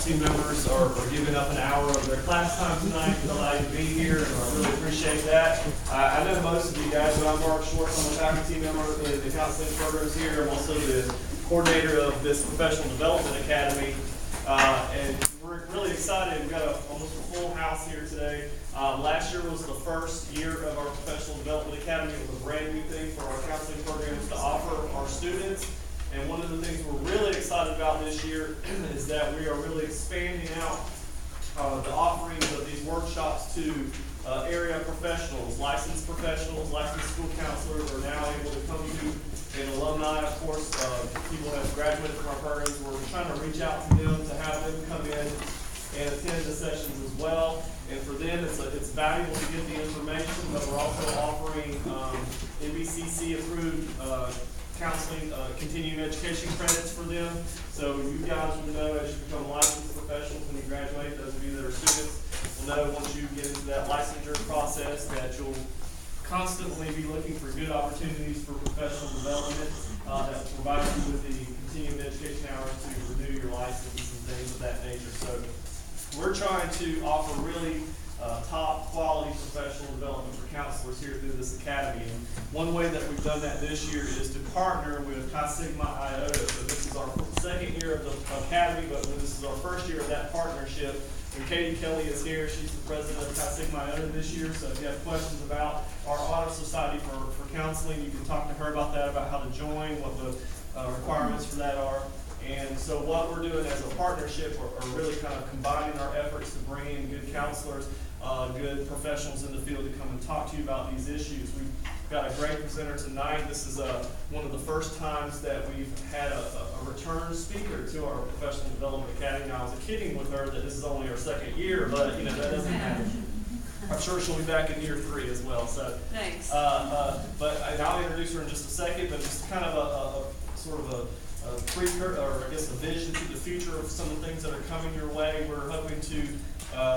faculty members are giving up an hour of their class time tonight to allow you to be here, and I really appreciate that. I know most of you guys, but I'm Mark Schwartz. I'm a faculty member in the counseling programs here. I'm also the coordinator of this Professional Development Academy, and we're really excited. We've got almost a full house here today. Last year was the first year of our Professional Development Academy. It was a brand new thing for our counseling programs to offer our students. And one of the things we're really excited about this year is that we are really expanding out the offerings of these workshops to area professionals, licensed school counselors are now able to come to, and alumni, of course, people that have graduated from our programs. We're trying to reach out to them to have them come in and attend the sessions as well. And for them, it's valuable to get the information, but we're also offering NBCC approved counseling, continuing education credits for them. So you guys will know as you become licensed professionals when you graduate, those of you that are students will know once you get into that licensure process that you'll constantly be looking for good opportunities for professional development that will provide you with the continuing education hours to renew your license and things of that nature. So we're trying to offer really top quality professional development for counselors here through this academy. And one way that we've done that this year is to partner with Chi Sigma Iota. So this is our second year of the academy, but this is our first year of that partnership. And Katie Kelly is here. She's the president of Chi Sigma Iota this year. So if you have questions about our Honor Society for counseling, you can talk to her about that, about how to join, what the requirements for that are. And so what we're doing as a partnership are really kind of combining our efforts to bring in good counselors, good professionals in the field to come and talk to you about these issues. We've got a great presenter tonight. This is one of the first times that we've had a return speaker to our Professional Development Academy. Now, I was kidding with her that this is only our second year, but you know that doesn't matter. I'm sure she'll be back in year 3 as well. So thanks. But I'll introduce her in just a second. But just kind of a sort of a or I guess a vision to the future of some of the things that are coming your way. We're hoping to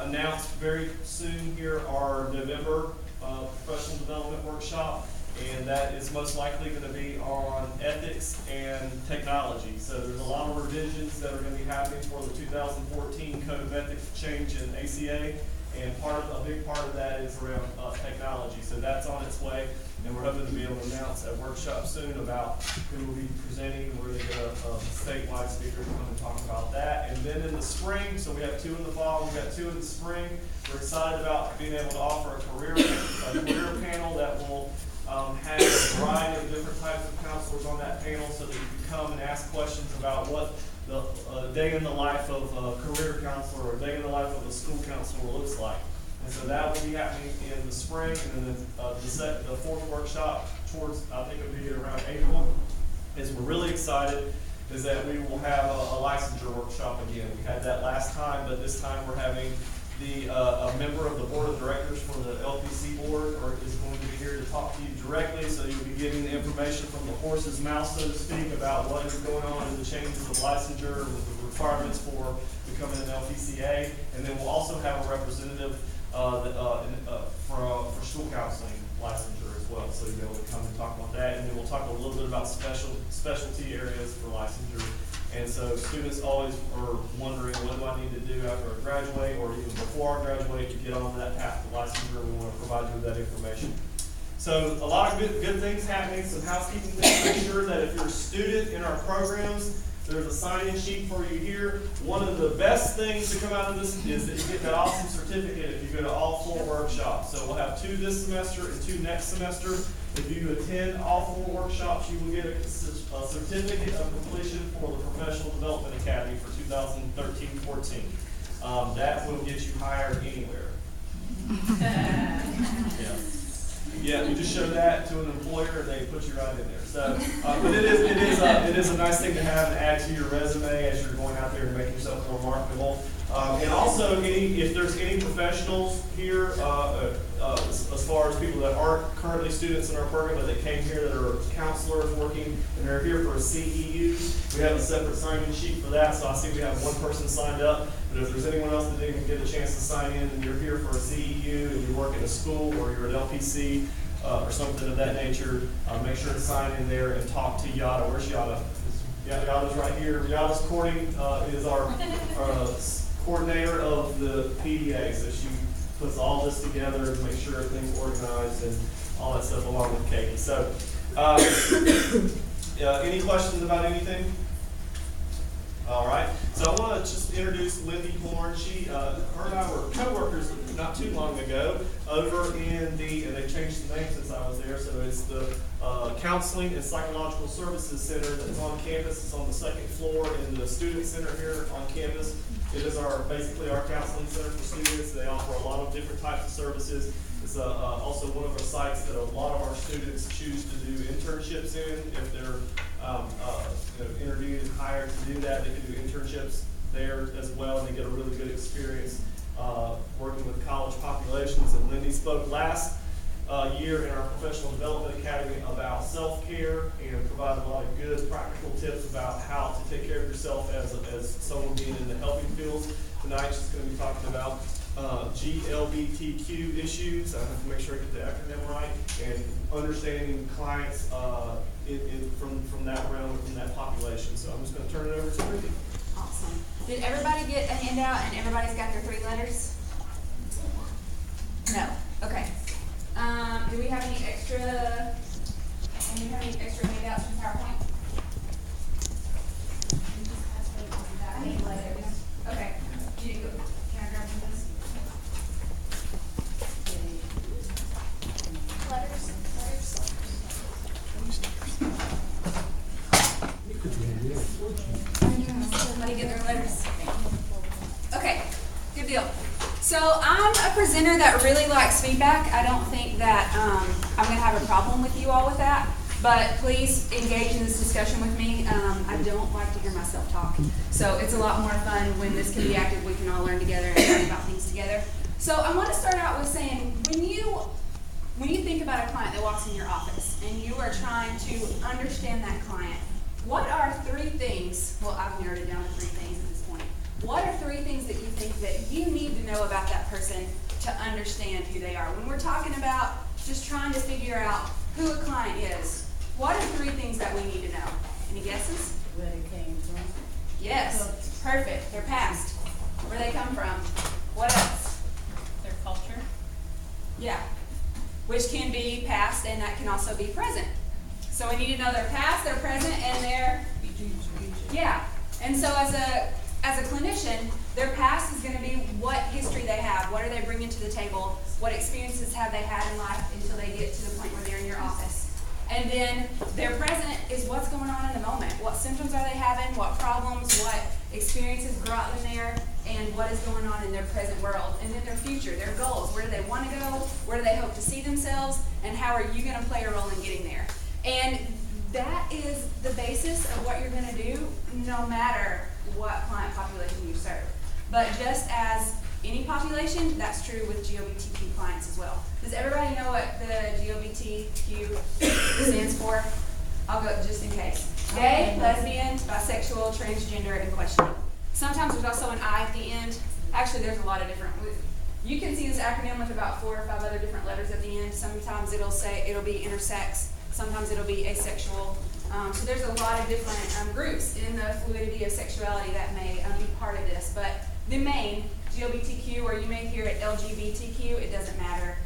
announce very soon here our November professional development workshop, and that is most likely going to be on ethics and technology. So there's a lot of revisions that are going to be happening for the 2014 Code of Ethics change in ACA, and a big part of that is around technology. So that's on its way. And we're hoping to be able to announce a workshop soon about who will be presenting, and we're going to get a statewide speaker to come and talk about that. And then in the spring, so we have 2 in the fall, we've got 2 in the spring. We're excited about being able to offer a career panel that will have a variety of different types of counselors on that panel, so that you can come and ask questions about what the day in the life of a career counselor or a day in the life of a school counselor looks like. And so that will be happening in the spring, and then the 4th workshop towards, I think it'll be around April, is we're really excited is that we will have a licensure workshop again. We had that last time, but this time we're having a member of the board of directors for the LPC board is going to be here to talk to you directly, so you'll be getting the information from the horse's mouth, so to speak, about what is going on in the changes of licensure, with the requirements for becoming an LPCA, and then we'll also have a representative for school counseling licensure as well, so you'll be able to come and talk about that, and then we'll talk a little bit about specialty areas for licensure. And so students always are wondering, what do I need to do after I graduate, or even before I graduate, to get on that path to licensure. We want to provide you with that information. So a lot of good things happening, some housekeeping things. Make sure that if you're a student in our programs, there's a sign-in sheet for you here. One of the best things to come out of this is that you get that awesome certificate if you go to all 4 workshops. So we'll have 2 this semester and 2 next semester. If you attend all 4 workshops, you will get a certificate of completion for the Professional Development Academy for 2013-14. That will get you hired anywhere. Yeah, you just show that to an employer, and they put you right in there. So, but it is a nice thing to have and add to your resume as you're going out there and making yourself more marketable. And also, if there's any professionals here, as far as people that aren't currently students in our program, but that came here that are counselors working, and they're here for a CEU, we have a separate sign-in sheet for that. So I see we have 1 person signed up. But if there's anyone else that didn't get a chance to sign in, and you're here for a CEU, and you work in a school, or you're an LPC, or something of that nature, make sure to sign in there and talk to Yada. Where's Yada? Yada's right here. Yada's Corning is our coordinator of the PDA, so she puts all this together and makes sure everything's organized and all that stuff along with Katie. So, any questions about anything? All right. So I want to just introduce Lindy Horn. Her and I were co-workers not too long ago over in the, and they changed the name since I was there, so it's the Counseling and Psychological Services Center that's on campus. It's on the second floor in the Student Center here on campus. It is basically our counseling center for students. They offer a lot of different types of services. It's also one of our sites that a lot of our students choose to do internships in. If they're interviewed and hired to do that, they can do internships there as well, and they get a really good experience working with college populations. And Lindy spoke last year in our Professional Development Academy about self-care and provided a lot of good practical tips about how to take care of yourself as someone being in the helping fields. Tonight she's going to be talking about GLBTQ issues. I have to make sure I get the acronym right, and understanding clients from that realm, from that population. So I'm just going to turn it over to Lindy. Awesome. Did everybody get a handout and everybody's got their 3 letters? No. Okay. Do we have any extra handouts from PowerPoint? I need letters. Okay. Can I grab one of those? Letters. Everybody get their letters. Okay. Good deal. So I'm a presenter that really likes feedback. I don't think that I'm going to have a problem with you all with that, but please engage in this discussion with me. I don't like to hear myself talk, so it's a lot more fun when this can be active. We can all learn together and learn about things together. So I want to start out with saying, when you think about a client that walks in your office and you are trying to understand that client, what are 3 things? Well, I've narrowed it down to 3 things at this point. What are 3 things that you think that you need to know about that person to understand who they are? When we're talking about just trying to figure out who a client is, what are 3 things that we need to know? Any guesses? Where they came from. Yes, perfect. Their past, where they come from. What else? Their culture. Yeah, which can be past and that can also be present. So we need to know their past, their present, and their future. Yeah, and so as a clinician, their past is going to be what history they have, what are they bringing to the table, what experiences have they had in life until they get to the point where they're in your office. And then their present is what's going on in the moment. What symptoms are they having, what problems, what experiences brought them there, and what is going on in their present world. And then their future, their goals, where do they want to go, where do they hope to see themselves, and how are you going to play a role in getting there. And that is the basis of what you're going to do no matter what client population you serve. But just as any population, that's true with GLBTQ clients as well. Does everybody know what the GLBTQ stands for? I'll go just in case. Gay, lesbian, bisexual, transgender, and questioning. Sometimes there's also an I at the end. Actually, there's a lot of different. You can see this acronym with about 4 or 5 other different letters at the end. Sometimes it'll be intersex. Sometimes it'll be asexual. So there's a lot of different groups in the fluidity of sexuality that may be part of this. But the main, GLBTQ, or you may hear it LGBTQ, it doesn't matter.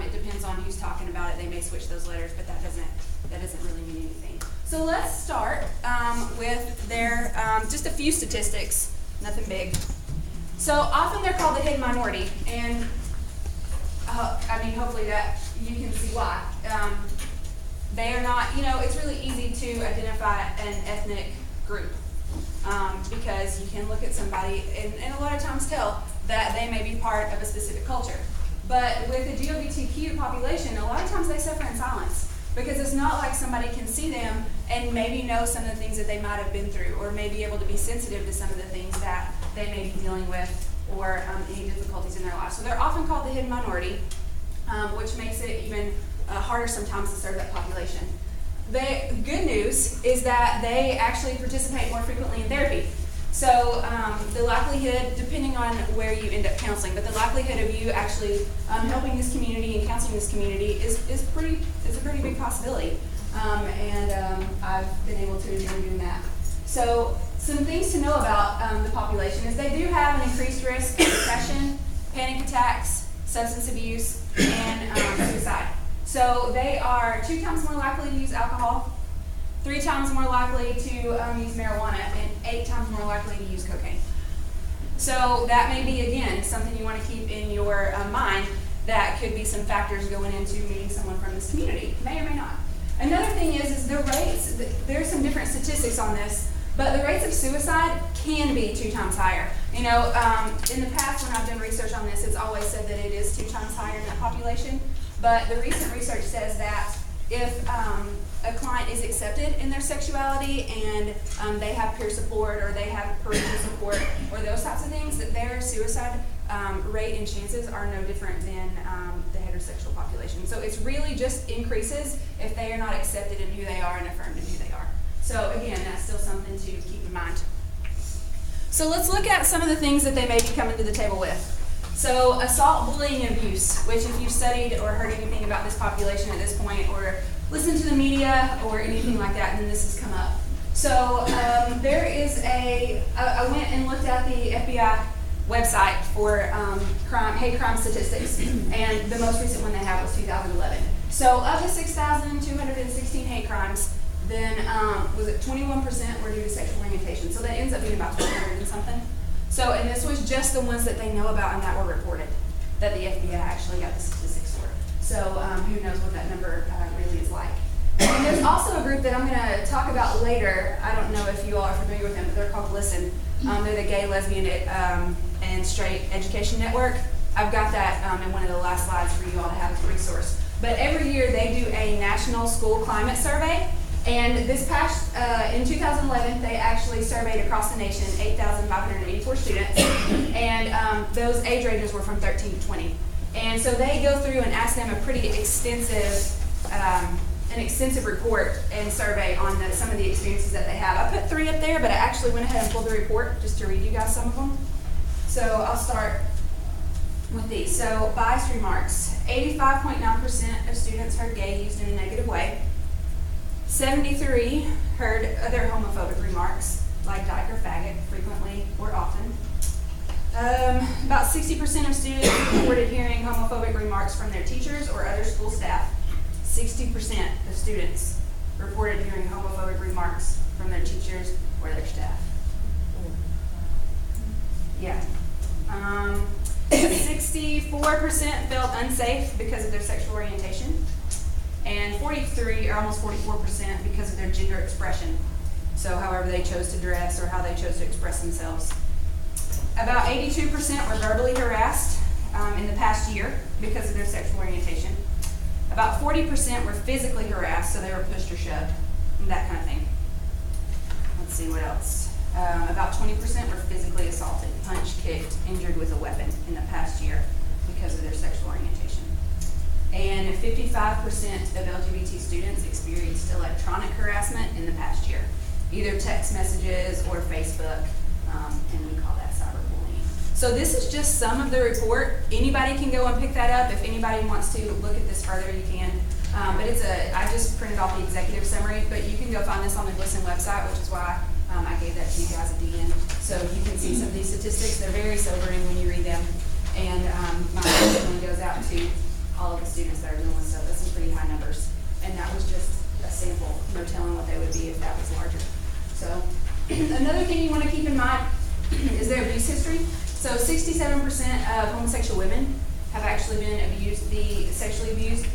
It depends on who's talking about it. They may switch those letters, but that doesn't really mean anything. So let's start with their just a few statistics, nothing big. So often they're called the hidden minority, and hopefully that you can see why. They are not, it's really easy to identify an ethnic group because you can look at somebody and a lot of times tell that they may be part of a specific culture. But with the GLBTQ population, a lot of times they suffer in silence because it's not like somebody can see them and maybe know some of the things that they might have been through, or may be able to be sensitive to some of the things that they may be dealing with, or any difficulties in their life. So they're often called the hidden minority, which makes it even harder sometimes to serve that population. The good news is that they actually participate more frequently in therapy. So the likelihood, depending on where you end up counseling, but the likelihood of you actually helping this community and counseling this community is a pretty big possibility. And I've been able to enjoy doing that. So some things to know about the population is they do have an increased risk of depression, panic attacks, substance abuse, and suicide. So they are 2 times more likely to use alcohol, 3 times more likely to use marijuana, and 8 times more likely to use cocaine. So that may be, again, something you want to keep in your mind. That could be some factors going into meeting someone from this community. May or may not. Another thing is the rates, there's some different statistics on this, but the rates of suicide can be 2 times higher. You know, in the past when I've done research on this, it's always said that it is 2 times higher in that population. But the recent research says that if a client is accepted in their sexuality and they have peer support or they have parental support or those types of things, that their suicide rate and chances are no different than the heterosexual population. So it's really just increases if they are not accepted in who they are and affirmed in who they are. So again, that's still something to keep in mind. So let's look at some of the things that they may be coming to the table with. So assault, bullying, and abuse, which if you've studied or heard anything about this population at this point or listened to the media or anything like that, then this has come up. So there is I went and looked at the FBI website for hate crime statistics, and the most recent one they have was 2011. So of the 6,216 hate crimes, then was it 21% were due to sexual orientation. So that ends up being about 200 and something. So, and this was just the ones that they know about and that were reported, that the FBI actually got the statistics for. So who knows what that number really is like. And there's also a group that I'm going to talk about later. I don't know if you all are familiar with them, but they're called GLSEN. They're the Gay, Lesbian, and Straight Education Network. I've got that in one of the last slides for you all to have as a resource. But every year they do a national school climate survey. And this past, in 2011, they actually surveyed across the nation 8,584 students. And those age ranges were from 13 to 20. And so they go through and ask them a pretty extensive report and survey on some of the experiences that they have. I put 3 up there, but I actually went ahead and pulled the report just to read you guys some of them. So I'll start with these. So biased remarks. 85.9% of students heard gay used in a negative way. 73 heard other homophobic remarks, like dyke or faggot, frequently or often. About 60% of students reported hearing homophobic remarks from their teachers or other school staff. 60% of students reported hearing homophobic remarks from their teachers or their staff. Yeah. 64% felt unsafe because of their sexual orientation. And 43, or almost 44%, because of their gender expression. So however they chose to dress or how they chose to express themselves. About 82% were verbally harassed in the past year because of their sexual orientation. About 40% were physically harassed, so they were pushed or shoved, and that kind of thing. Let's see what else. About 20% were physically assaulted, punched, kicked, injured with a weapon in the past year because of their sexual orientation. And 55% of LGBT students experienced electronic harassment in the past year, either text messages or Facebook, and we call that cyberbullying. So this is just some of the report. Anybody can go and pick that up. If anybody wants to look at this further, you can. But I just printed off the executive summary, but you can go find this on the GLSEN website, which is why I gave that to you guys at the end. So you can see some of these statistics. They're very sobering when you read them. And my one goes out to all of the students that are doing this stuff. That's some pretty high numbers. And that was just a sample, no telling what they would be if that was larger. So another thing you want to keep in mind is their abuse history. So 67% of homosexual women have actually been sexually abused.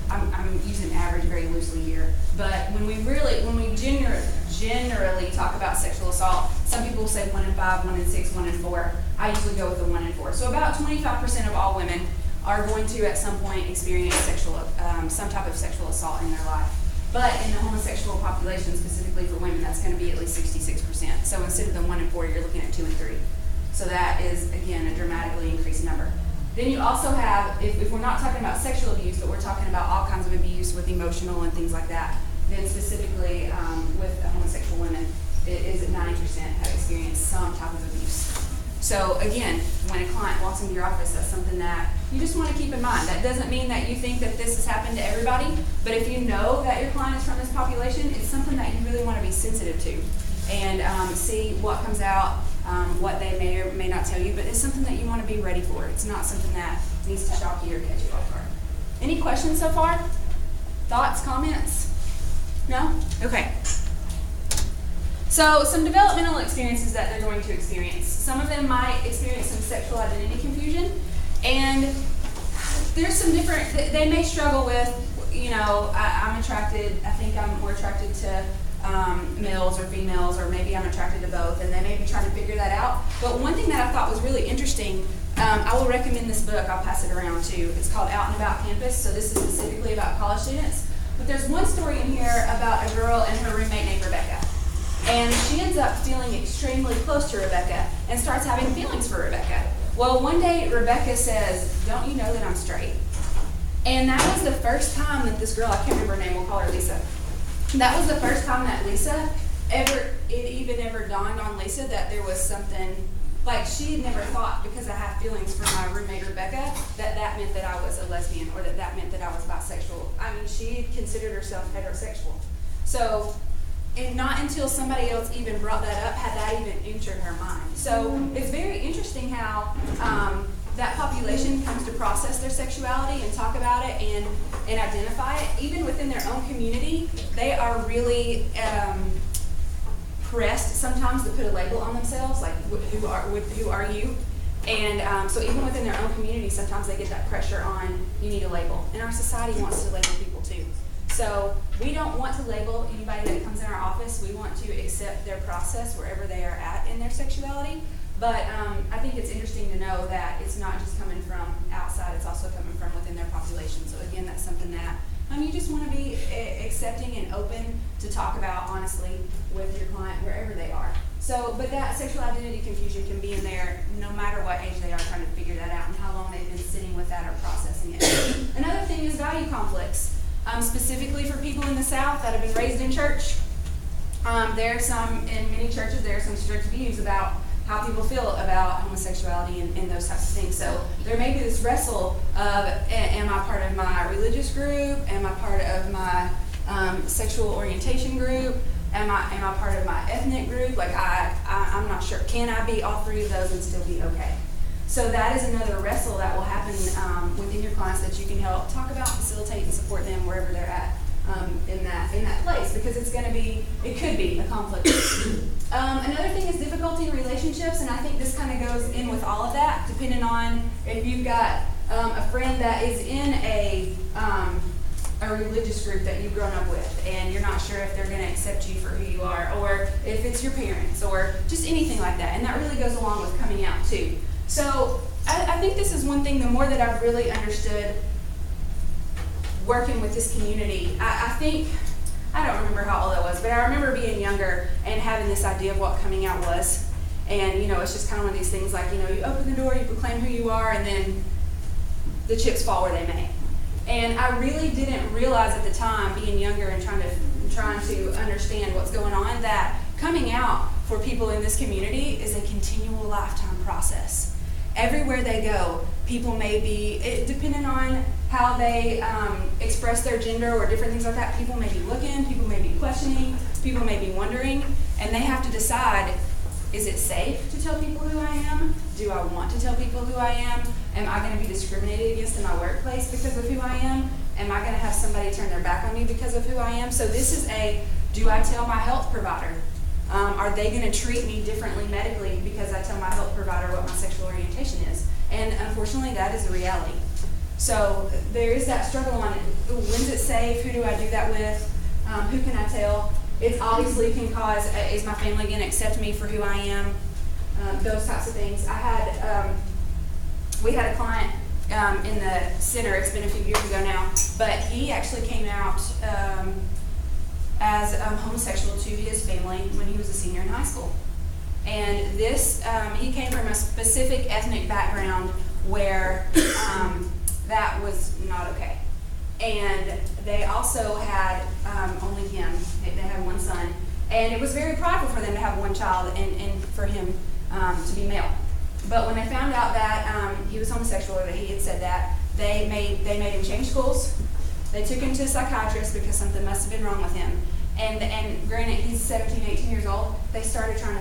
I'm using average very loosely here, but when we generally talk about sexual assault, some people will say 1 in 5, 1 in 6, 1 in 4. I usually go with the 1 in 4. So about 25% of all women are going to at some point experience some type of sexual assault in their life. But in the homosexual population, specifically for women, that's going to be at least 66%. So instead of the 1 in 4, you're looking at 2 in 3. So that is, again, a dramatically increased number. Then you also have, if we're not talking about sexual abuse, but we're talking about all kinds of abuse with emotional and things like that, then specifically with homosexual women, it is at 90% have experienced some type of abuse. So again, when a client walks into your office, that's something that you just want to keep in mind. That doesn't mean that you think that this has happened to everybody, but if you know that your client is from this population, it's something that you really want to be sensitive to and see what comes out, what they may or may not tell you, but it's something that you want to be ready for. It's not something that needs to shock you or catch you off guard. Any questions so far? Thoughts, comments? No? Okay. So some developmental experiences that they're going to experience. Some of them might experience some sexual identity confusion, and there's some different, they may struggle with, you know, I'm attracted, I think I'm more attracted to males or females, or maybe I'm attracted to both, and they may be trying to figure that out. But one thing that I thought was really interesting, I will recommend this book, I'll pass it around too. It's called Out and About Campus, so this is specifically about college students. But there's one story in here about a girl and her roommate named Rebecca. And she ends up feeling extremely close to Rebecca and starts having feelings for Rebecca. Well, one day Rebecca says, "Don't you know that I'm straight?" And that was the first time that this girl, I can't remember her name, we'll call her Lisa. That was the first time that Lisa it ever dawned on Lisa that there was something, like she had never thought, because I have feelings for my roommate Rebecca, that meant that I was a lesbian or that meant that I was bisexual. I mean, she considered herself heterosexual. So, and not until somebody else even brought that up had that even entered her mind. So it's very interesting how that population comes to process their sexuality and talk about it and identify it. Even within their own community, they are really pressed sometimes to put a label on themselves, like who are you? And so even within their own community, sometimes they get that pressure on, you need a label. And our society wants to label people too. So we don't want to label anybody that comes in our office. We want to accept their process wherever they are at in their sexuality. But I think it's interesting to know that it's not just coming from outside, it's also coming from within their population. So again, that's something that you just want to be accepting and open to talk about honestly with your client wherever they are. So, but that sexual identity confusion can be in there no matter what age they are, trying to figure that out and how long they've been sitting with that or processing it. Another thing is value conflicts. Specifically for people in the South that have been raised in church, in many churches, there are some strict views about how people feel about homosexuality and those types of things. So there may be this wrestle of, am I part of my religious group? Am I part of my sexual orientation group? Am I part of my ethnic group? Like I'm not sure. Can I be all three of those and still be okay? So that is another wrestle that will happen within your clients that you can help talk about, facilitate, and support them wherever they're at in that place, because it could be a conflict. Another thing is difficulty in relationships, and I think this kind of goes in with all of that, depending on if you've got a friend that is in a religious group that you've grown up with, and you're not sure if they're going to accept you for who you are, or if it's your parents, or just anything like that. And that really goes along with coming out too. So I think this is one thing, the more that I've really understood working with this community, I think, I don't remember how old I was, but I remember being younger and having this idea of what coming out was. And, it's just kind of one of these things like, you open the door, you proclaim who you are, and then the chips fall where they may. And I really didn't realize at the time, being younger and trying to understand what's going on, that coming out for people in this community is a continual lifetime process. Everywhere they go, people may be, depending on how they express their gender or different things like that, people may be looking, people may be questioning, people may be wondering, and they have to decide, is it safe to tell people who I am? Do I want to tell people who I am? Am I going to be discriminated against in my workplace because of who I am? Am I going to have somebody turn their back on me because of who I am? So this is do I tell my health provider? Are they going to treat me differently medically because I tell my health provider what my sexual orientation is? And unfortunately, that is a reality. So there is that struggle on it. When's it safe? Who do I do that with? Who can I tell? It obviously can cause, is my family going to accept me for who I am? Those types of things. We had a client in the center, it's been a few years ago now, but he actually came out as homosexual to his family when he was a senior in high school. And this, he came from a specific ethnic background where that was not okay. And they also had only him, they had one son, and it was very prideful for them to have one child and for him to be male. But when they found out that he was homosexual, or that he had said that, they made him change schools. They took him to a psychiatrist because something must have been wrong with him. And granted, he's 17, 18 years old. They started trying to